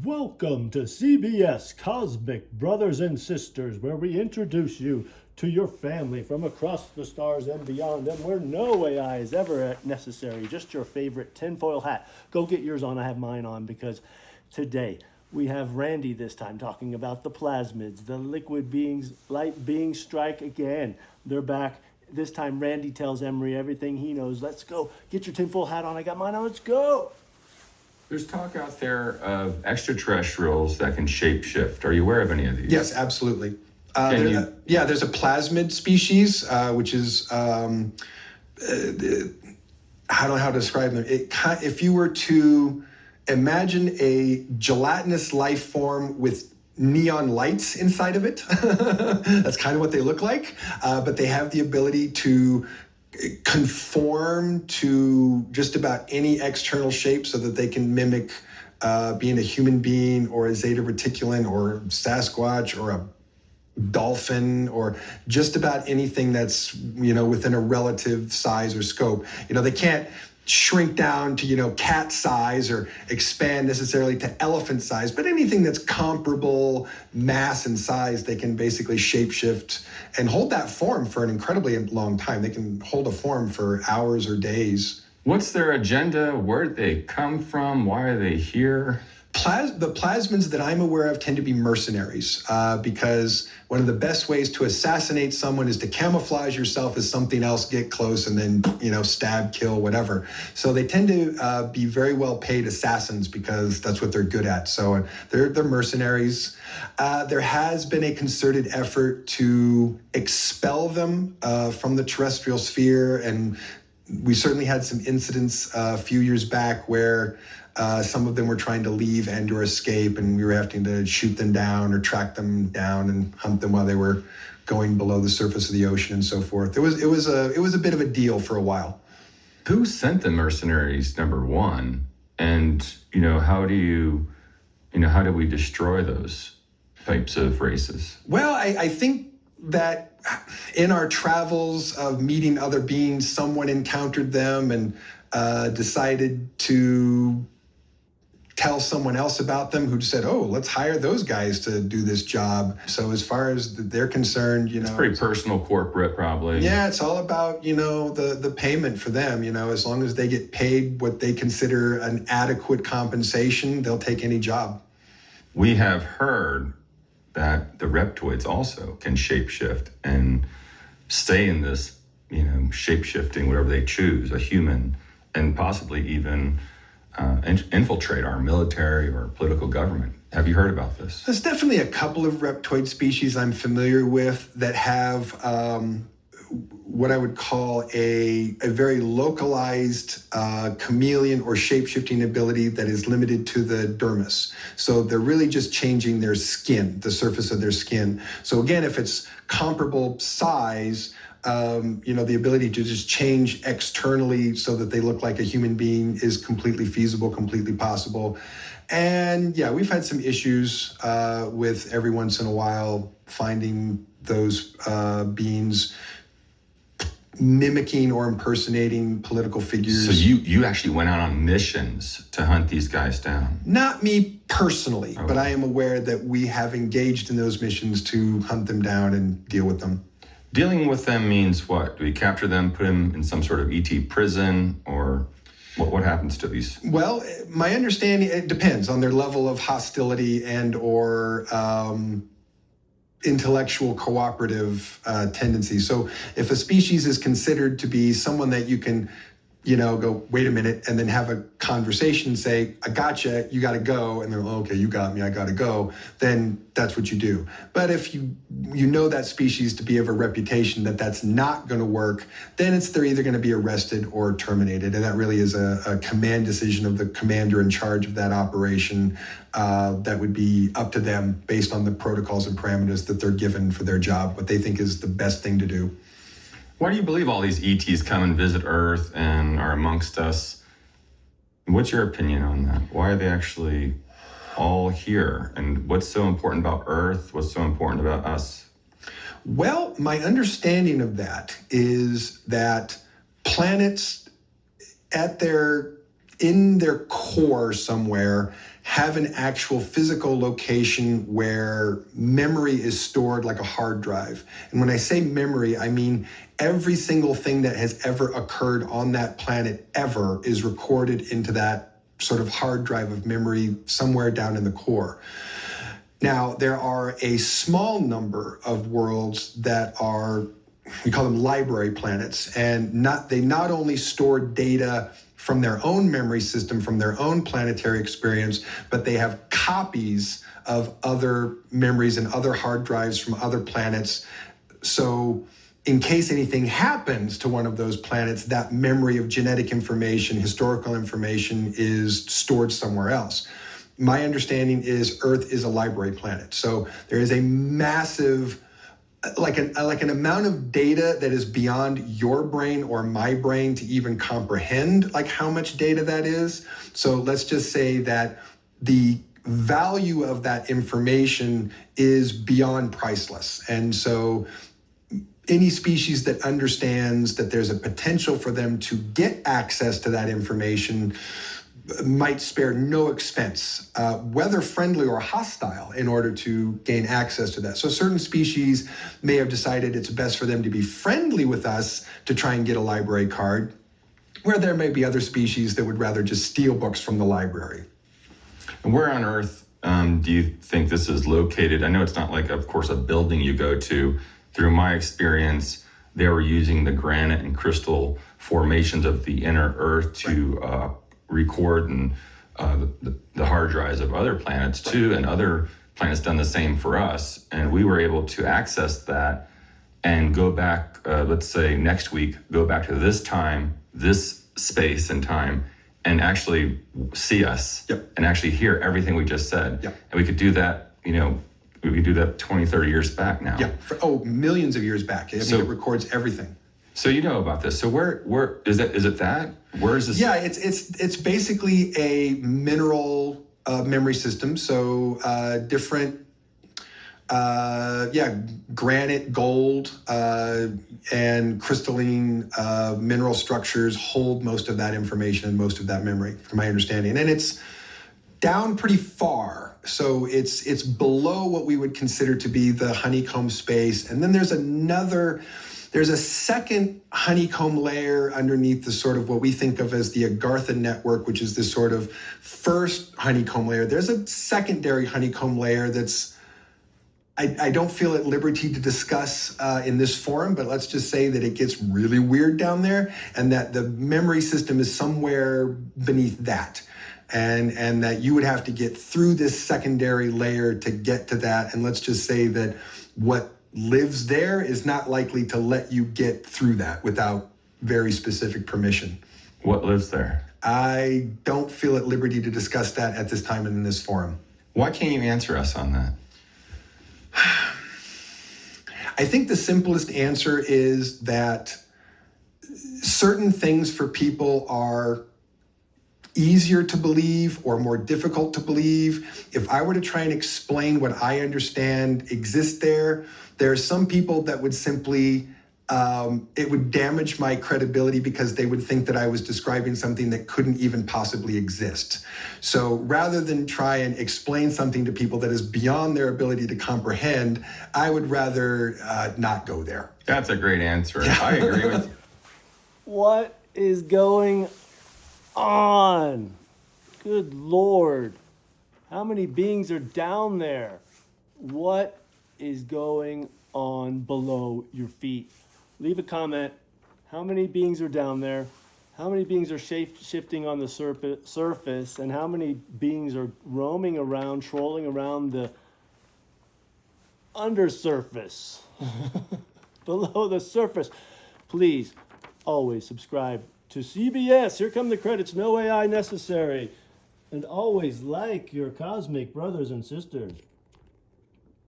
Welcome to CBS Cosmic Brothers and Sisters, where we introduce you to your family from across the stars and beyond, and where no AI is ever necessary, just your favorite tinfoil hat. Go get yours on, I have mine on, because today we have Randy this time talking about the plasmids, the liquid beings, light beings strike again. They're back. This time Randy tells Emory everything he knows. Let's go. Get your tinfoil hat on. I got mine on. Let's go. There's talk out there of extraterrestrials that can shapeshift. Are you aware of any of these? Yes, absolutely. There's a plasmid species, which is, I don't know how to describe them. If you were to imagine a gelatinous life form with neon lights inside of it, that's kind of what they look like. But they have the ability to conform to just about any external shape so that they can mimic being a human being or a Zeta Reticulan or Sasquatch or a dolphin or just about anything that's, within a relative size or scope. They can't shrink down to, cat size or expand necessarily to elephant size, but anything that's comparable mass and size, they can basically shapeshift and hold that form for an incredibly long time. They can hold a form for hours or days. What's their agenda? Where did they come from? Why are they here? The plasmids that I'm aware of tend to be mercenaries because one of the best ways to assassinate someone is to camouflage yourself as something else, get close, and then, stab, kill, whatever. So they tend to be very well paid assassins because that's what they're good at. So they're mercenaries. There has been a concerted effort to expel them from the terrestrial sphere, and we certainly had some incidents a few years back where some of them were trying to leave and or escape, and we were having to shoot them down or track them down and hunt them while they were going below the surface of the ocean and so forth. It was a bit of a deal for a while. Who sent the mercenaries, number one? And, how do we destroy those types of races? Well, I think that in our travels of meeting other beings, someone encountered them and decided to tell someone else about them who said, oh, let's hire those guys to do this job. So as far as they're concerned, it's pretty personal, corporate, probably. Yeah, it's all about, the payment for them. As long as they get paid what they consider an adequate compensation, they'll take any job. We have heard that the reptoids also can shapeshift and stay in this, shape-shifting, whatever they choose, a human, and possibly even infiltrate our military or political government. Have you heard about this? There's definitely a couple of reptoid species I'm familiar with that have what I would call a very localized chameleon or shape-shifting ability that is limited to the dermis. So they're really just changing their skin, the surface of their skin. So again, if it's comparable size, the ability to just change externally so that they look like a human being is completely feasible, completely possible. And yeah, we've had some issues with every once in a while finding those beings mimicking or impersonating political figures. So you actually went out on missions to hunt these guys down? Not me personally, but I am aware that we have engaged in those missions to hunt them down and deal with them. Dealing with them means what? Do we capture them, put them in some sort of ET prison, or what happens to these? Well, my understanding, it depends on their level of hostility and or intellectual cooperative tendencies. So if a species is considered to be someone that you can, go, wait a minute, and then have a conversation, say, I gotcha, you got to go. And they're like, okay, you got me, I got to go. Then that's what you do. But if you know that species to be of a reputation that that's not going to work, then they're either going to be arrested or terminated. And that really is a command decision of the commander in charge of that operation. That would be up to them based on the protocols and parameters that they're given for their job, what they think is the best thing to do. Why do you believe all these ETs come and visit Earth and are amongst us? What's your opinion on that? Why are they actually all here? And what's so important about Earth? What's so important about us? Well, my understanding of that is that planets in their core somewhere have an actual physical location where memory is stored like a hard drive. And when I say memory, I mean every single thing that has ever occurred on that planet ever is recorded into that sort of hard drive of memory somewhere down in the core. Now, there are a small number of worlds that are, we call them library planets, and they not only store data from their own memory system, from their own planetary experience, but they have copies of other memories and other hard drives from other planets. So in case anything happens to one of those planets, that memory of genetic information, historical information is stored somewhere else. My understanding is Earth is a library planet. So there is a massive, like an amount of data that is beyond your brain or my brain to even comprehend like how much data that is. So let's just say that the value of that information is beyond priceless. And so any species that understands that there's a potential for them to get access to that information might spare no expense, whether friendly or hostile, in order to gain access to that. So certain species may have decided it's best for them to be friendly with us to try and get a library card, where there may be other species that would rather just steal books from the library. And where on Earth do you think this is located? I know it's not like, of course, a building you go to. Through my experience, they were using the granite and crystal formations of the inner Earth to record and the hard drives of other planets too, and other planets done the same for us. And we were able to access that and go back, let's say next week, go back to this time, this space and time, and actually see us and actually hear everything we just said. And we could do that, we could do that 20, 30 years back now. Millions of years back. I mean, it records everything. So you know about this. So where is that? Is it that? Where is this? Yeah, it's basically a mineral memory system. So different, granite, gold, and crystalline mineral structures hold most of that information and most of that memory, from my understanding. And it's down pretty far. So it's below what we would consider to be the honeycomb space. And then there's a second honeycomb layer underneath the sort of what we think of as the Agartha network, which is this sort of first honeycomb layer. There's a secondary honeycomb layer that's, I don't feel at liberty to discuss in this forum, but let's just say that it gets really weird down there, and that the memory system is somewhere beneath that. And that you would have to get through this secondary layer to get to that. And let's just say that what lives there is not likely to let you get through that without very specific permission. What lives there? I don't feel at liberty to discuss that at this time and in this forum. Why can't you answer us on that? I think the simplest answer is that certain things for people are easier to believe or more difficult to believe. If I were to try and explain what I understand exists there are some people that would simply, it would damage my credibility because they would think that I was describing something that couldn't even possibly exist. So rather than try and explain something to people that is beyond their ability to comprehend, I would rather not go there. That's a great answer. Yeah. I agree with you. What is going on? Good Lord. How many beings are down there? What is going on below your feet? Leave a comment. How many beings are down there? How many beings are shifting on the surface? And how many beings are roaming around, trolling around the undersurface? Below the surface. Please, always subscribe to CBS. Here come the credits. No AI necessary. And always like your cosmic brothers and sisters.